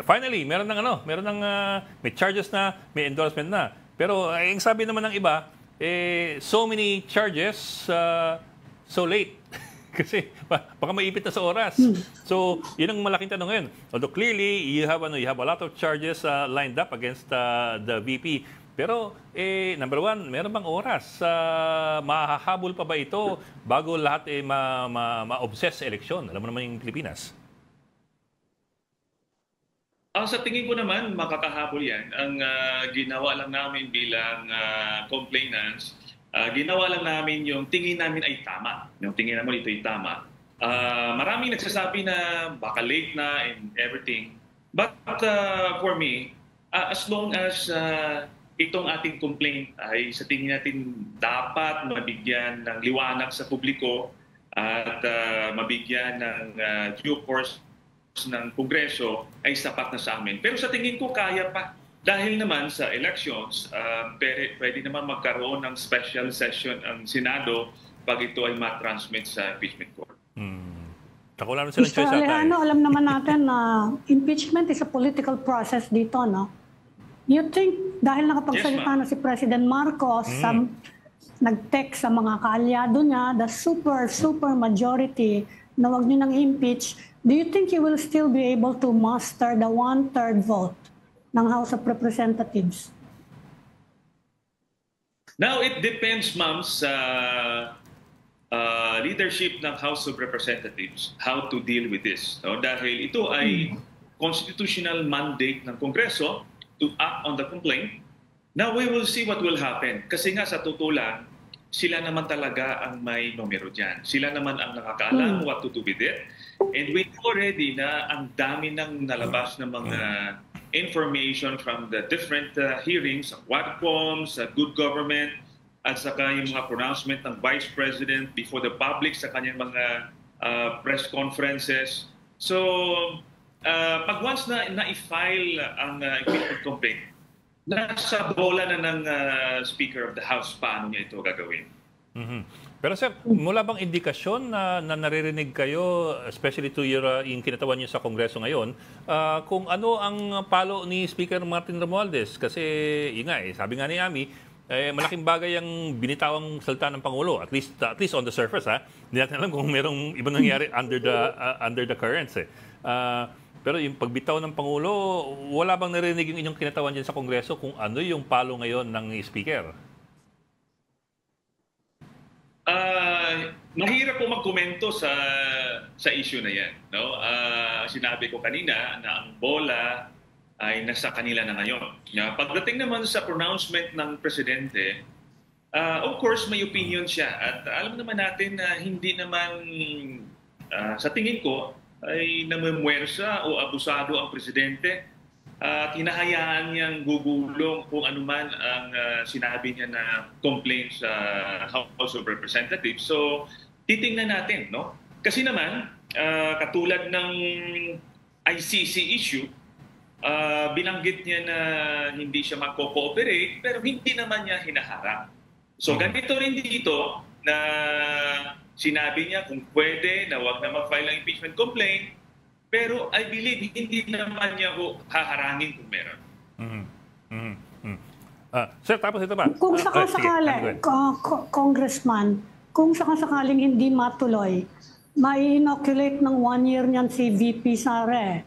finally, meron ng may charges na, may endorsement na. Pero ang sabi naman ng iba, so many charges, so late. Kasi baka maipit na sa oras. So, yun ang malaking tanong ngayon. Although clearly, you have a lot of charges lined up against the VP. Pero, number one, meron bang oras? Mahahabol pa ba ito bago lahat ma-obsess sa eleksyon? Alam mo naman yung Pilipinas. Sa tingin ko naman, makakahabol yan. Ang ginawa lang namin bilang complainants, ginawa lang namin yung tingin namin ay tama. Yung tingin namin ito ay tama. Maraming nagsasabi na baka late na and everything. But for me, as long as itong ating complaint ay sa tingin natin dapat mabigyan ng liwanag sa publiko at mabigyan ng due course ng Kongreso ay sapat na sa amin. Pero sa tingin ko kaya pa. Dahil naman sa elections, pwede naman magkaroon ng special session ang Senado pag ito ay matransmit sa impeachment court. Wala na silang choice ata. Alam naman natin na impeachment is a political process dito, no? You think, dahil nakapagsalita na si President Marcos, nag-text sa mga kaalyado niya, the super majority na wag niyo nang impeach, do you think he will still be able to muster the 1/3 vote ng House of Representatives? Now, it depends, ma'am, sa leadership ng House of Representatives how to deal with this. No? Dahil ito ay constitutional mandate ng Kongreso to act on the complaint. Now, we will see what will happen. Kasi nga, sa tutulan, sila naman talaga ang may numero dyan. Sila naman ang nakakaalam what to do with it. And we know already na ang dami nang nalabas ng mga information from the different hearings, Quadcoms, Good Government, at saka yung mga pronouncement ng Vice President before the public sa kanyang mga press conferences. So, pag once na i-file ang impeachment complaint, nasa bola na ng Speaker of the House paano niya ito gagawin. Pero sir, mula bang indikasyon na naririnig kayo, especially to yung kinatawan niyo sa Kongreso ngayon, kung ano ang palo ni Speaker Martin Romualdez? Kasi yun nga, sabi nga ni Ami, malaking bagay ang binitawang salita ng Pangulo, at least on the surface. Hindi natin alam kung merong ibang nangyari under the currents. Pero yung pagbitaw ng Pangulo, wala bang narinig yung inyong kinatawan dyan sa Kongreso kung ano yung palo ngayon ng Speaker? Mahirap po magkomento sa issue na yan. No? Sinabi ko kanina na ang bola ay nasa kanila na ngayon. Pagdating naman sa pronouncement ng Presidente, of course may opinion siya. At alam naman natin na hindi naman, sa tingin ko, ay namumwersa o abusado ang Presidente at hinahayaan niyang gugulong kung anuman ang sinabi niya na complaint sa House of Representatives. So, titingnan natin, no? Kasi naman, katulad ng ICC issue, binanggit niya na hindi siya magko-cooperate pero hindi naman niya hinaharap. So, ganito rin dito na sinabi niya kung pwede na wag na mag-file ng impeachment complaint, pero I believe hindi naman niya haharangin kung meron. Sir, tapos ito ba? Kung sakasakali, Congressman, kung sakasakaling hindi matuloy, ma-inoculate ng 1 year niyan si VP Sara.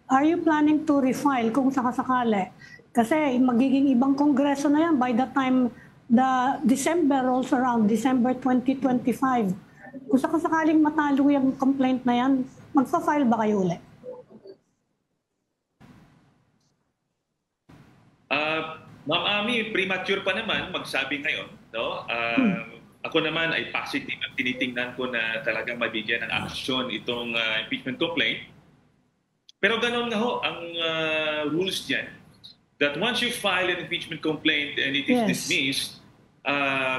Are you planning to refile kung sakasakali? Kasi magiging ibang kongreso na yan by the time the December rolls around, December 2025. Kung sakasakaling matalo yung complaint na yan, magpa-file ba kayo ulit? Ma'am Ami, premature pa naman magsabi ngayon. No? Ako naman ay positive at tinitingnan ko na talagang mabigyan ng aksyon itong impeachment complaint. Pero ganoon nga ho ang rules dyan. That once you file an impeachment complaint and it is dismissed,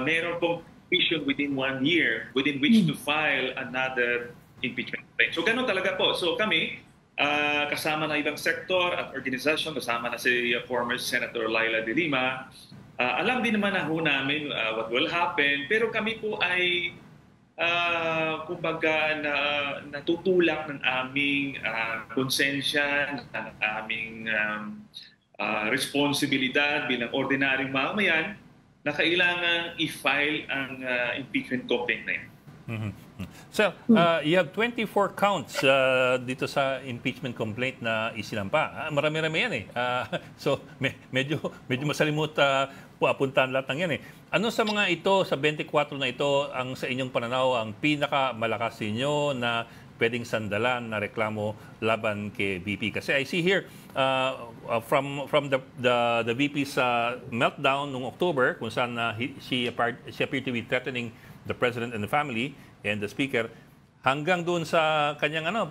meron pong petition within 1 year within which to file another impeachment complaint. So ganoon talaga po. So kami, kasama na ibang sektor at organisasyon, kasama na si former Senator Laila De Lima, alam din naman na ho namin what will happen, pero kami po ay kumbaga natutulak ng aming konsensya, ng aming responsibilidad bilang ordinaryong mamamayan na kailangan i-file ang impeachment complaint na yan. So, you have 24 counts dito sa impeachment complaint na isinampa. Marami-rami yan eh. So, medyo masalimut pupuntahan lahat ng yan eh. Ano sa mga ito, sa 24 na ito, ang sa inyong pananaw, ang pinakamalakas ninyo na pwedeng sandalan na reklamo laban kay VP? Kasi I see here, from the VP's meltdown noong October, kung saan she appeared to be threatening the President and the family and the Speaker, hanggang doon sa kanyang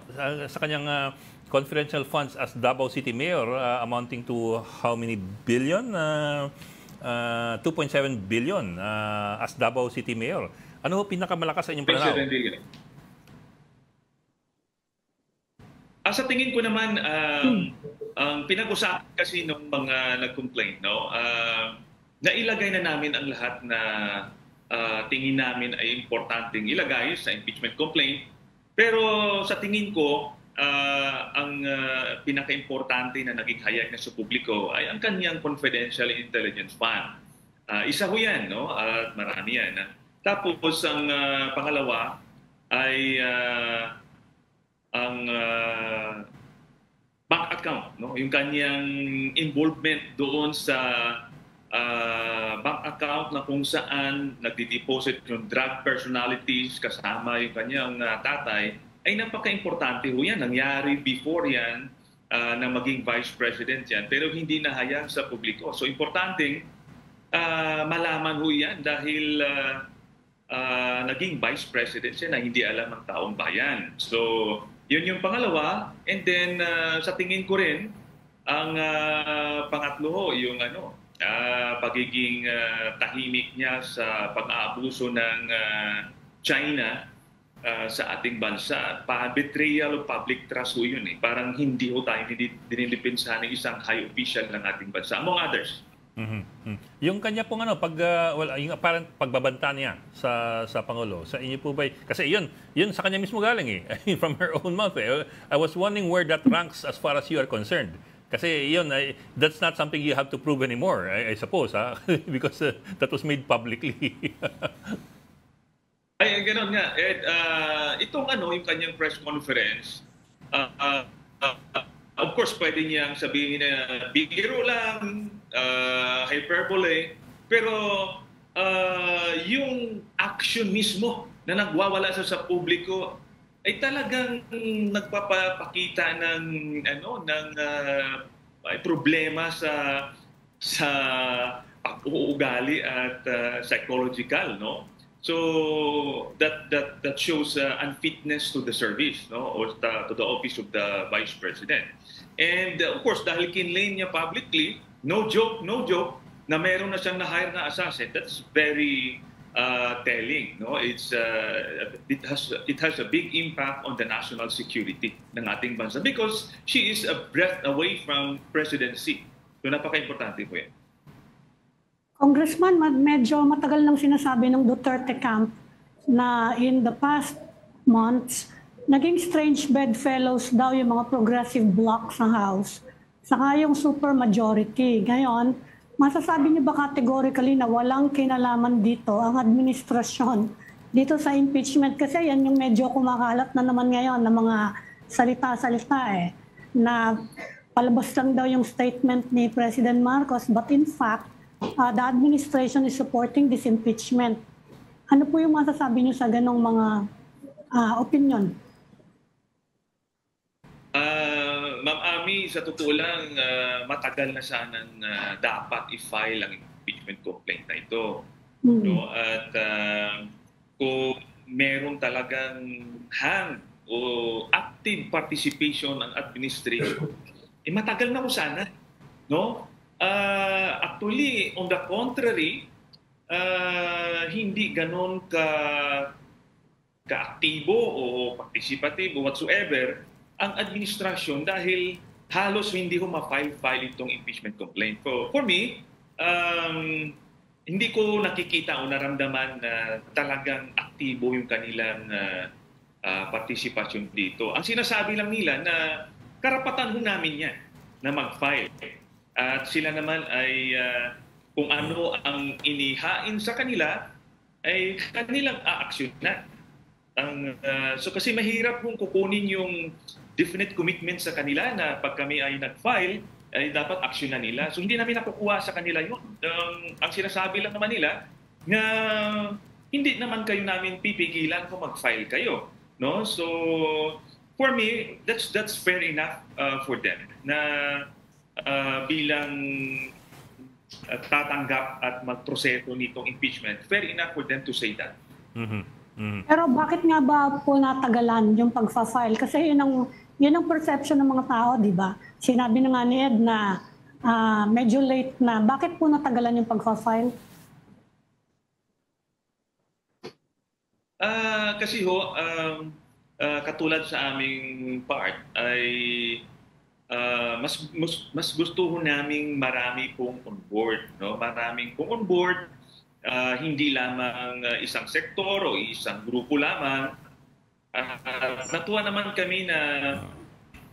confidential funds as Davao City Mayor, amounting to how many billion? 2.7 billion as Davao City Mayor. Ano ho pinakamalakas sa inyong pananaw? 2.7 billion. Sa tingin ko naman, ang pinag-usapan kasi ng mga nag-complain, no, nailagay na namin ang lahat na tingin namin ay importanteng ilagay sa impeachment complaint. Pero sa tingin ko, ang pinaka-importante na naging hayag na sa publiko ay ang kanyang confidential intelligence fund. Isa ho yan, no? At marami yan. Tapos ang pangalawa ay ang bank account, no? Yung kanyang involvement doon sa bank account na kung saan nagdi-deposit yung drug personalities kasama yung kanyang tatay, ay napaka-importante ho yan. Nangyari before yan na maging Vice President yan, pero hindi nahayag sa publiko. So, importanteng malaman ho yan dahil naging Vice President siya na hindi alam ng taong bayan. So, yun yung pangalawa. And then, sa tingin ko rin, ang pangatlo ho, yung pagiging tahimik niya sa pag-aabuso ng China sa ating bansa. Betrayal of public trust ho yun eh. Parang hindi ho tayo dinilipinsa ng isang high official ng ating bansa, among others. Yung kanya pong yung apparent pagbabanta niya sa Pangulo, sa inyo po ba, kasi yun sa kanya mismo galing eh, from her own mouth eh. I was wondering where that ranks as far as you are concerned. Kasi yun, that's not something you have to prove anymore, I suppose, because that was made publicly. Ay, gano'n nga. Itong yung kanyang press conference, of course, pwede niyang sabihin na biro lang, hyperbole, pero yung action mismo na nagwawala sa publiko ay talagang nagpapakita ng problema sa pag-uugali at psychological, no? So that shows unfitness to the service, no, or to the office of the Vice President. And of course, dahil kinlaim niya publicly, no joke, na meron na siyang na-hire na assassin. That's very telling, no? It has a big impact on the national security ng ating bansa because she is a breath away from presidency. So napaka-importante po yan. Congressman, medyo matagal nang sinasabi ng Duterte camp na in the past months, naging strange bedfellows daw yung mga progressive bloc sa House, saka yung supermajority. Ngayon, masasabi niyo ba categorically na walang kinalaman dito ang administrasyon dito sa impeachment? Kasi yan yung medyo kumakalat na naman ngayon ng mga salita-salita na palabas lang daw yung statement ni President Marcos, but in fact, the administration is supporting this impeachment. Ano po yung masasabi niyo sa ganong mga opinion? Ma'am Ami, sa totoo lang, matagal na sanang dapat i-file ang impeachment complaint na ito. No? At kung meron talagang o active participation ng administration, matagal na ko sana. No? Actually, on the contrary, hindi ganon ka-aktibo o participatibo whatsoever ang administrasyon dahil halos hindi ko ma-file itong impeachment complaint. For me, hindi ko nakikita o naramdaman na talagang aktibo yung kanilang partisipasyon dito. Ang sinasabi lang nila na karapatan ho namin yan na mag-file. At sila naman ay kung ano ang inihain sa kanila ay kanilang aaksyonan. So kasi mahirap kung kukunin yung definite commitment sa kanila na pag kami ay nag-file, ay dapat aksyonan nila. So hindi namin nakukuha sa kanila yun. Ang sinasabi lang naman nila na hindi naman kayo namin pipigilan kung mag-file kayo. No? So for me, that's fair enough for them na bilang tatanggap at magproseso nitong impeachment. Fair enough for them to say that. Pero bakit nga ba po natagalan yung pagfa-file? Kasi yun ang perception ng mga tao, di ba? Sinabi na nga ni Ed na medyo late na. Bakit po natagalan yung pagfa-file? Kasi ho, katulad sa aming part ay mas gusto ho naming marami pong on board, no? Maraming pong on board, hindi lamang isang sektor o isang grupo lamang. Natuwa naman kami na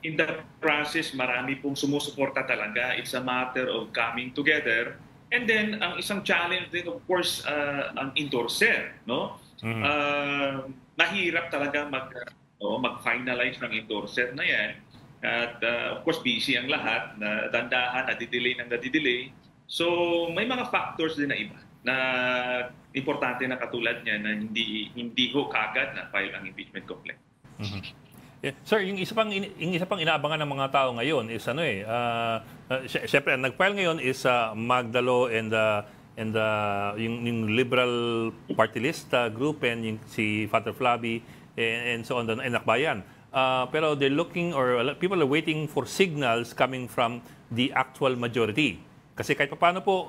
in the process marami pong sumusuporta talaga. It's a matter of coming together. And then ang isang challenge din of course ang endorser, no? Mahirap talaga mag-finalize ng endorser na yan. At of course busy ang lahat, na dandahan, nadidelay. So may mga factors din na iba na importante na katulad niya na hindi ho kagad na file ang impeachment complaint. Yeah. Sir, yung isa pang inaabangan ng mga tao ngayon is syempre nag-file ngayon is Magdalo and yung Liberal Party List group and yung si Father Flavi and so on and Akbayan. Pero they're looking or people are waiting for signals coming from the actual majority. Kasi kahit paano po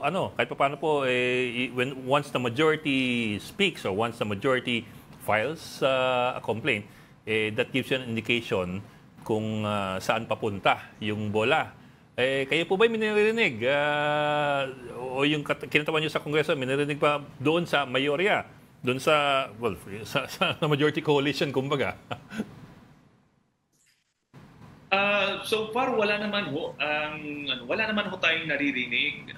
when once the majority speaks or once the majority files a complaint, that gives you an indication kung saan papunta yung bola. Kayo po ba may naririnig o yung kinatawan niyo sa Kongreso, may naririnig pa doon sa mayorya, doon sa sa majority coalition kumbaga? So far wala naman ho tayong naririnig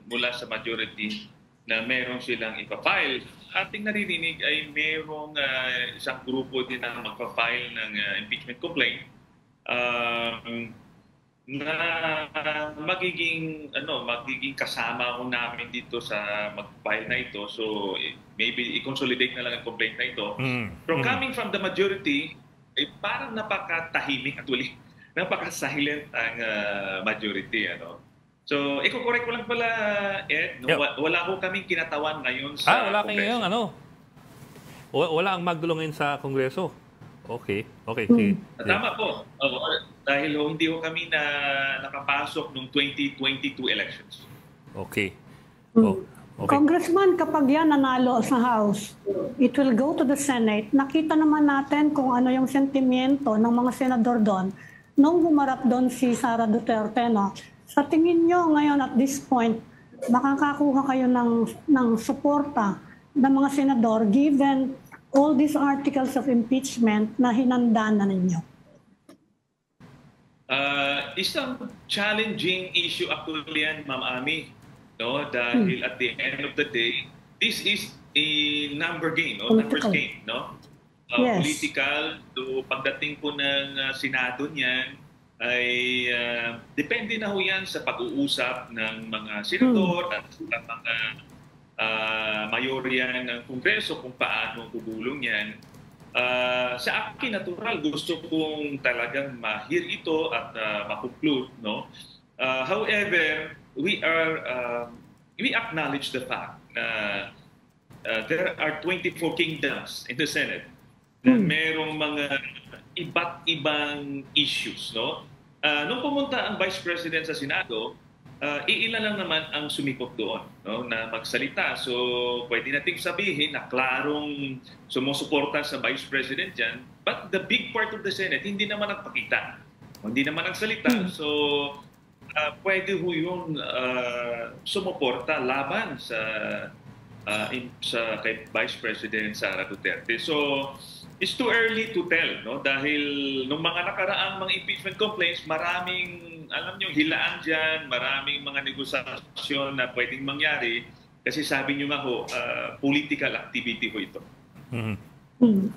mula sa majority na meron silang ipa-file. Ating naririnig ay merong isang grupo din na magpa-file ng impeachment complaint na magiging kasama ho namin dito sa mag-file na ito. So maybe i-consolidate na lang ang complaint na ito. From coming from the majority, parang napakatahimik actually. Napaka-silent ang majority. So, i-correct ko lang pala, Ed. No? Yep. Wala ko kaming kinatawan ngayon sa wala Kongreso. Wala ang Magdalo ngayon sa Kongreso. Okay. Tama po. Dahil hindi ko kami nakapasok noong 2022 elections. Okay. Okay. Congressman, kapag yan nanalo sa House, it will go to the Senate. Nakita naman natin kung ano yung sentimiento ng mga senador doon nung humarap doon si Sara Duterte. No? Sa tingin nyo ngayon at this point, makakakuha kayo ng suporta ng mga senador given all these articles of impeachment na hinanda na ninyo? Isang challenging issue actually yan, Ma'am Ami. No, dahil at the end of the day, this is a number game, numbers game, no? Yes. Political, so pagdating po ng Senado niyan ay depende na ho yan sa pag-uusap ng mga senador at sa mga mayorya ng Kongreso kung paano gugulong yan. Sa akin, natural, gusto kong talagang ma-hear ito at ma-conclude, no? However, we acknowledge the fact na there are 24 kingdoms in the Senate na merong mga iba't ibang issues, no? Nung pumunta ang Vice President sa Senado, iilan lang naman ang sumikot doon, no, na magsalita. So, pwede nating sabihin na klarong sumusuporta sa Vice President dyan, but the big part of the Senate hindi naman nagpakita. Hindi naman nagsalita. So, pwede ho yung sumuporta laban sa kay Vice President Sara Duterte. So, it's too early to tell, no? Dahil nung mga nakaraang mga impeachment complaints, maraming, alam nyo, hilaan dyan, maraming mga negosasyon na pwedeng mangyari. Kasi sabi nyo nga ho, political activity ho ito.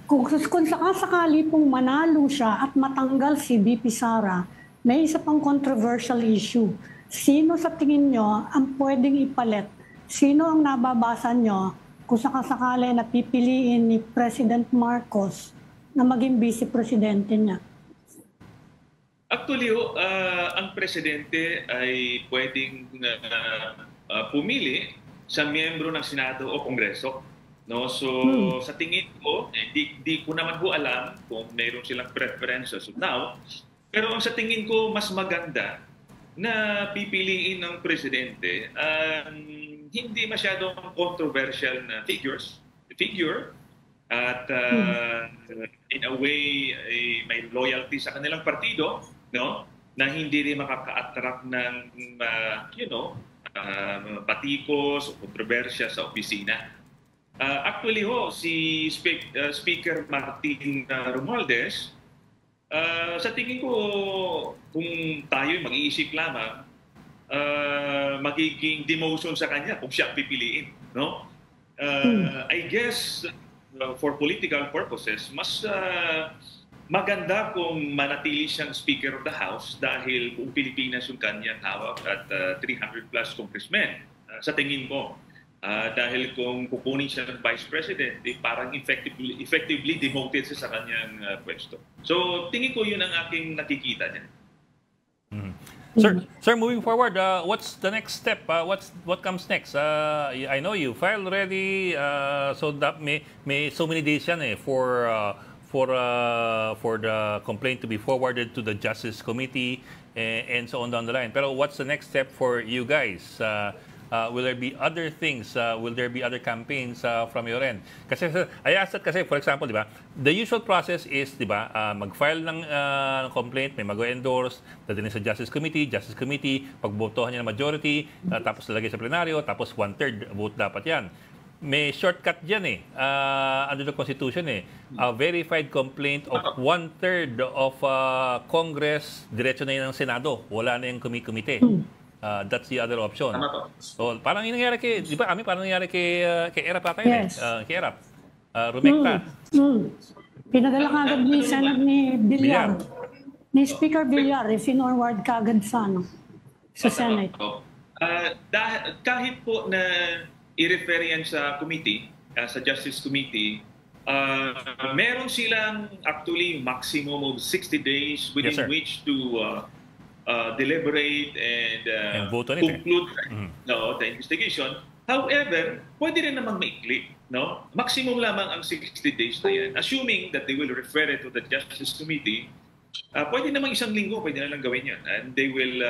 Kung sakasakali pong manalo siya at matanggal si VP Sara, may isa pang controversial issue. Sino sa tingin nyo ang pwedeng ipalit? Sino ang nababasa nyo kung sakasakali na pipiliin ni President Marcos na maging vice presidente niya? Actually, ang presidente ay pwedeng pumili sa miyembro ng Senado o Kongreso. No? So, sa tingin ko, di ko naman po alam kung mayroon silang preferences now. Pero ang sa tingin ko, mas maganda na pipiliin ng presidente hindi masyadong controversial na figure at in a way may loyalty sa kanilang partido, no, na hindi rin makaka-attract ng patikos o kontrobersya sa opisina. Actually si Speaker Martin Romualdez, sa tingin ko kung tayo mag-iisip lamang, magiging demotion sa kanya kung siya pipiliin, no? I guess for political purposes, mas maganda kung manatili siyang Speaker of the House dahil kung Pilipinas yung kanyang hawak at 300 plus congressmen, sa tingin ko. Dahil kung kukunin siya ng Vice President, parang effectively demoted siya sa kanyang pwesto. So tingin ko yun ang aking nakikita niya. Sir, moving forward, what's the next step? What comes next? I know you filed already, so that may so many days yan for the complaint to be forwarded to the Justice Committee and so on down the line. Pero what's the next step for you guys? Will there be other things? Will there be other campaigns from your end? Kasi I asked that kasi, for example, di ba, the usual process is, di ba, mag-file ng complaint, may mag-endorse, dadalhin sa Justice Committee, pagbotohan niya ng majority, tapos lalagay sa plenaryo, tapos 1/3 vote dapat yan. May shortcut dyan under the Constitution A verified complaint of 1/3 of Congress, diretso na yun ng Senado. Wala na yung komite. That's the other option. So, parang yung nangyari kay, di ba, parang nangyari kay Erap ata yun kay Erap. Rumekta. Pinadala kagad ni Senate ni Villar. Ni Speaker Villar, finorward kagad sa Senate. Kahit po na i-refer yan sa committee, sa Justice Committee, meron silang actually maximum of 60 days within which to deliberate and vote on it, conclude the investigation. However, pwede rin naman maikli. No? Maximum lamang ang 60 days na yan. Assuming that they will refer it to the Justice Committee, pwede naman isang linggo, pwede na lang gawin yan. And they will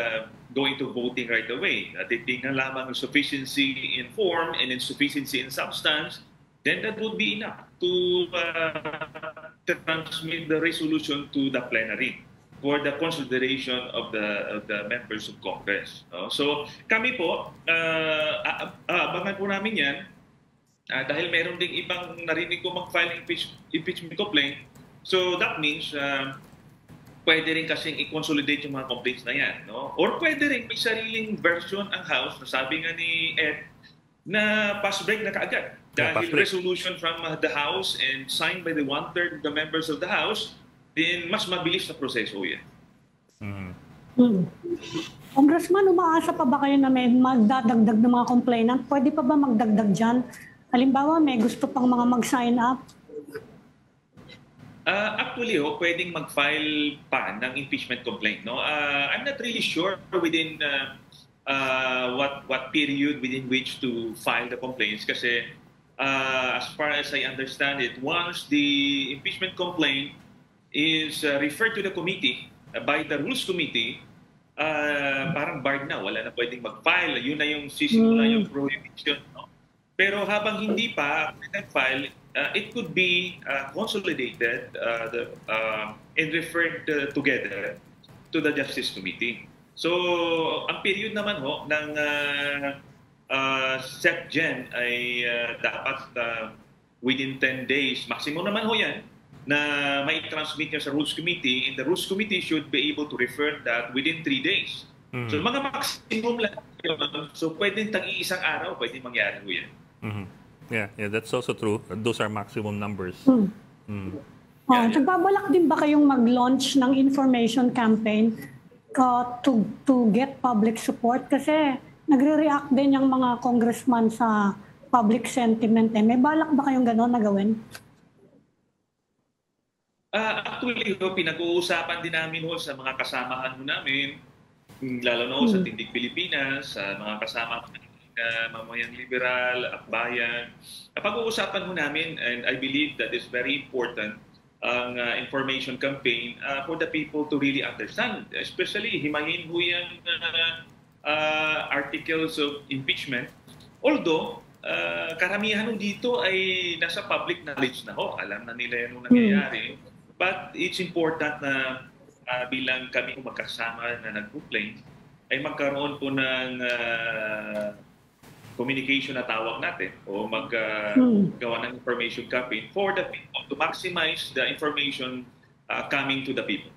go into voting right away. Titingnan lamang ang sufficiency in form and insufficiency in substance, then that would be enough to transmit the resolution to the plenary for the consideration of the members of Congress. No? So kami po, abangan po namin yan dahil meron ding ibang narinig ko mag-file impeachment complaint. So that means pwede rin kasing i-consolidate yung mga complaints na yan. No? Or pwede rin may sariling version ang House na sabi nga ni Ed na pass break na kaagad. Dahil resolution from the House and signed by the 1/3 of the members of the House, then mas mabilis na proseso yan. Congressman, umaasa pa ba kayo na may magdadagdag ng mga complainant? Pwede pa ba magdagdag dyan? Halimbawa, may gusto pang mga mag-sign up? Actually, pwedeng mag-file pa ng impeachment complaint. No? I'm not really sure within what period within which to file the complaints kasi as far as I understand it, once the impeachment complaint is referred to the committee by the Rules Committee, parang barred na, wala na pwedeng mag-file. Yun na yung sisimula yung prohibition. No? Pero habang hindi pa nag-file, it could be consolidated and referred together to the Justice Committee. So, ang period naman ho ng SecGen ay dapat within 10 days, maximum naman ho yan, na may transmit niya sa Rules Committee, and the Rules Committee should be able to refer that within 3 days. So, mga maximum lang yun. So, pwedeng tag-iisang araw, pwedeng mangyari ho yan. Yeah, that's also true. Those are maximum numbers. Nagbabalak din ba kayong mag-launch ng information campaign to get public support? Kasi nagre-react din yung mga congressman sa public sentiment. May balak ba kayong gano'n na gawin? Actually, pinag-uusapan din namin sa mga kasamahan namin, lalo na sa Tindig Pilipinas, sa mga kasama na mamayang liberal, akbayan. Pag-uusapan namin, and I believe that is very important, ang information campaign for the people to really understand. Especially, himayin yung articles of impeachment. Although, karamihan dito ay nasa public knowledge na alam na nila yung nangyayari. But it's important na bilang kami magkasama na nag-complain, ay magkaroon po ng communication na tawag natin o maggawa ng information campaign for the people to maximize the information coming to the people.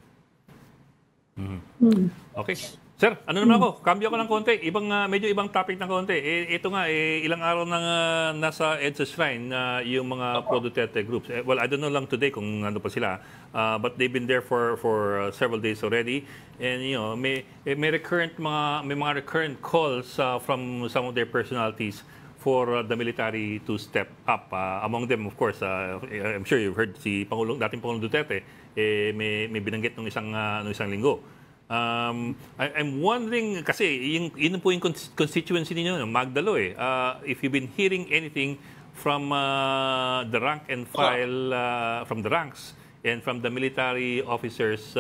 Okay. Sir, ano naman ako? Cambio ko ng konti. Medyo ibang topic ng konti. Ito nga, ilang araw nang nasa EDSA Shrine yung mga pro-Duterte groups. Well, I don't know lang today kung ano pa sila. But they've been there for several days already. And may mga recurrent calls from some of their personalities for the military to step up. Among them, of course, I'm sure you've heard si dating Pangulong Duterte, may binanggit nung isang linggo. I'm wondering, kasi yun po yung constituency ninyo, Magdalo if you've been hearing anything from the rank and file, from the ranks and from the military officers,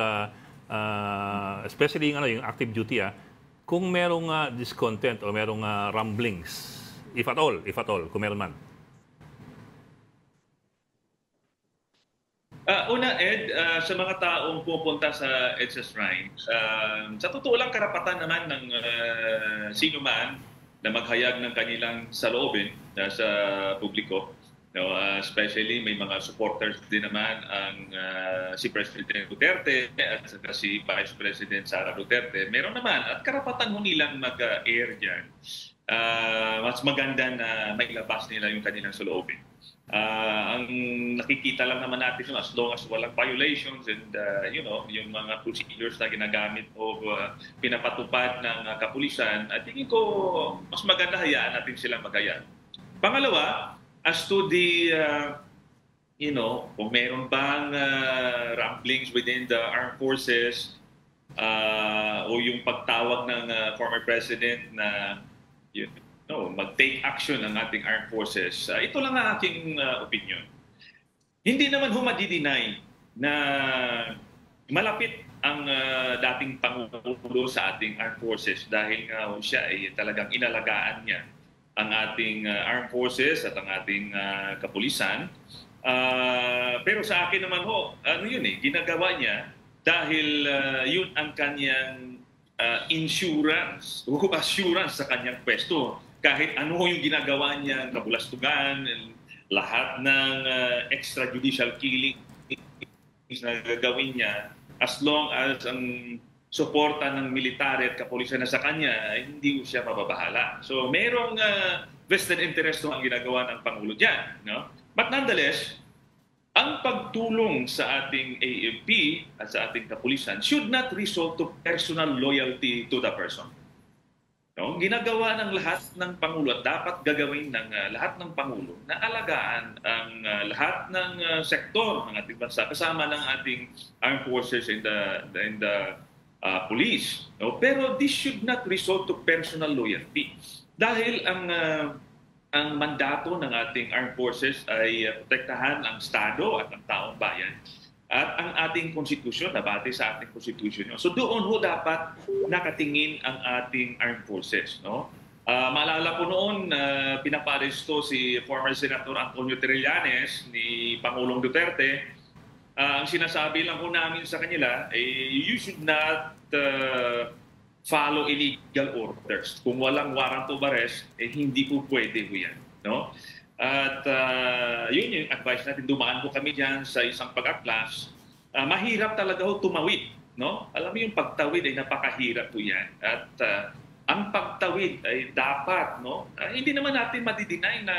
especially yung active duty, kung merong discontent o merong rumblings, if at all, kung meron man. Una, Ed, sa mga taong pupunta sa EDSA Shrine, sa totoo lang karapatan naman ng sino man na maghayag ng kanilang saloobin sa publiko. Especially may mga supporters din naman ang si President Duterte at si Vice President Sara Duterte. Meron naman at karapatan mo nilang mag-air dyan. Mas maganda na mailabas nila yung kanilang saloobin. Ang nakikita lang naman natin as long as walang violations and yung mga procedures na ginagamit o pinapatupad ng kapulisan, at tingin ko mas maganda hayaan natin silang magaya. Pangalawa, as to the kung meron bang rumblings within the armed forces o yung pagtawag ng former president na mag-take action ang ating armed forces. Ito lang ang aking opinion. Hindi naman madi-deny na malapit ang dating Pangulo sa ating armed forces dahil nga siya ay talagang inalagaan niya ang ating armed forces at ang ating kapulisan. Pero sa akin naman ginagawa niya dahil yun ang kanyang insurance o assurance sa kanyang pwesto. Kahit ano yung ginagawa niya, kabulastugan, lahat ng extrajudicial killing na gagawin niya, as long as ang suporta ng military at kapulisan na sa kanya, hindi siya mababahala. So merong vested interest ang ginagawa ng Pangulo dyan. No? But nonetheless, ang pagtulong sa ating AFP at sa ating kapulisan should not result to personal loyalty to the person. No? Ginagawa ng lahat ng Pangulo at dapat gagawin ng lahat ng Pangulo na alagaan ang lahat ng sektor ng ating bansa kasama ng ating armed forces and the police. No? Pero this should not result to personal loyalty. Dahil ang mandato ng ating armed forces ay protektahan ang Estado at ang taong bayan at ang ating konstitusyon, nabati sa ating konstitusyon. So doon dapat nakatingin ang ating armed forces. No? Maalala ko noon, pinaparesto si former Senator Antonio Trillanes ni Pangulong Duterte. Ang sinasabi lang namin sa kanila, you should not follow illegal orders. Kung walang warrant of arrest, hindi po pwede po yan. No? At yun yung advice natin. Dumaan po kami dyan sa isang pag-aklas. Mahirap talaga ho tumawid. No? Alam mo yung pagtawid ay napakahirap po yan. At ang pagtawid ay dapat, no? Hindi naman natin madi-deny na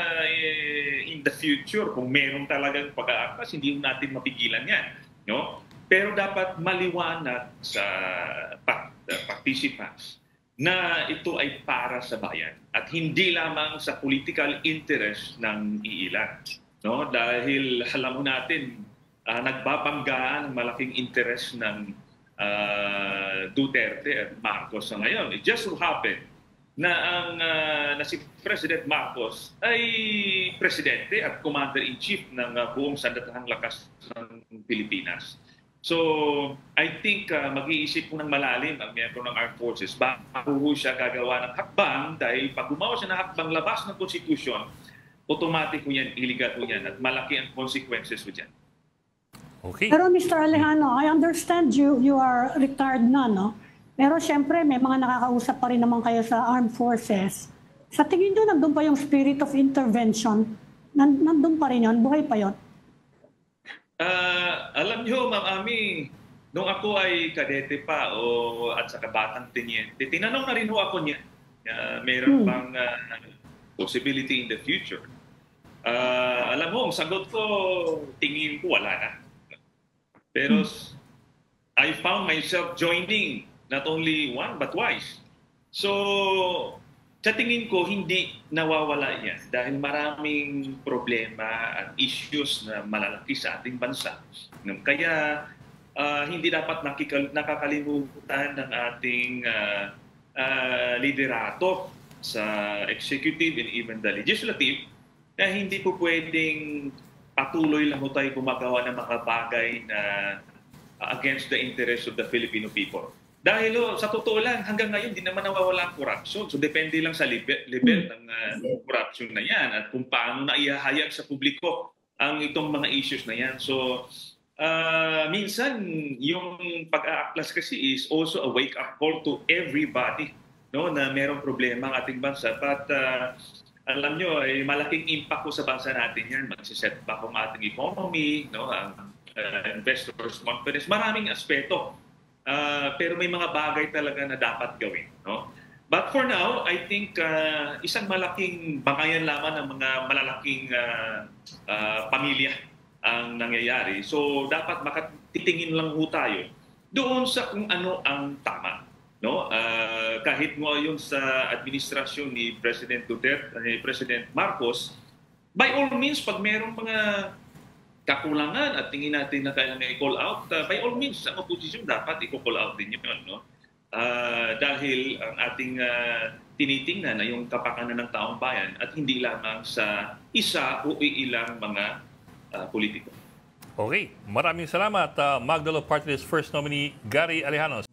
in the future, kung meron talagang pag-aaklas, hindi natin mapigilan yan. No? Pero dapat maliwanag sa participants na ito ay para sa bayan at hindi lamang sa political interest ng iilan. No? Dahil alam mo natin, nagbabanggaan ang malaking interest ng Duterte at Marcos sa ngayon. It just so happened na si President Marcos ay presidente at commander-in-chief ng buong sandatahang lakas ng Pilipinas. So, I think mag-iisip po ng malalim ang miyembro ng Armed Forces bago siya gagawa ng hakbang dahil pag gumawa siya ng hakbang labas ng konstitusyon, automatic po yan, illegal po yan at malaki ang consequences po dyan. Okay. Pero Mr. Alejano, I understand you are retired na, no? Pero siyempre, may mga nakakausap pa rin naman kayo sa Armed Forces. Sa tingin nyo, nandun pa yung spirit of intervention? Nandun pa rin yun? Buhay pa yun? Alam nyo, Ma'am Ami, nung ako ay kadete pa at saka batang tenyente, tinanong na rin ho ako niya, mayroon bang possibility in the future. Alam mo, ang sagot ko, tingin ko wala na. Pero I found myself joining not only one but twice. So, sa tingin ko, hindi nawawala yan dahil maraming problema at issues na malalaki sa ating bansa. Kaya hindi dapat nakakalimutan ng ating liderato sa executive and even the legislative na hindi po pwedeng patuloy lang tayo gumagawa ng mga bagay na against the interest of the Filipino people. Dahil sa totoo lang, hanggang ngayon, di naman nawawala ang corruption. So depende lang sa level ng corruption na yan at kung paano na ihahayag sa publiko ang itong mga issues na yan. So minsan, yung pag-aaklas kasi is also a wake-up call to everybody, no, na merong problema ang ating bansa. But alam nyo, malaking impact ko sa bansa natin yan. Magsiset back ang ating economy, no, ang investors' confidence. Maraming aspeto. Pero may mga bagay talaga na dapat gawin. No? But for now, I think isang malaking bangayan lamang ng mga malalaking pamilya ang nangyayari. So dapat makatitingin lang ho tayo doon sa kung ano ang tama. No? Kahit mo yun sa administrasyon ni President Duterte, ni President Marcos, by all means, pag mayroong mga kakulangan at tingin natin na kailangan i-call out, by all means, ang oposisyon dapat i-call out din yun. No? Dahil ang ating tinitingnan na yung kapakanan ng taong bayan at hindi lamang sa isa o ilang mga politiko. Okay. Maraming salamat, Magdalo Party List First Nominee Gary Alejano.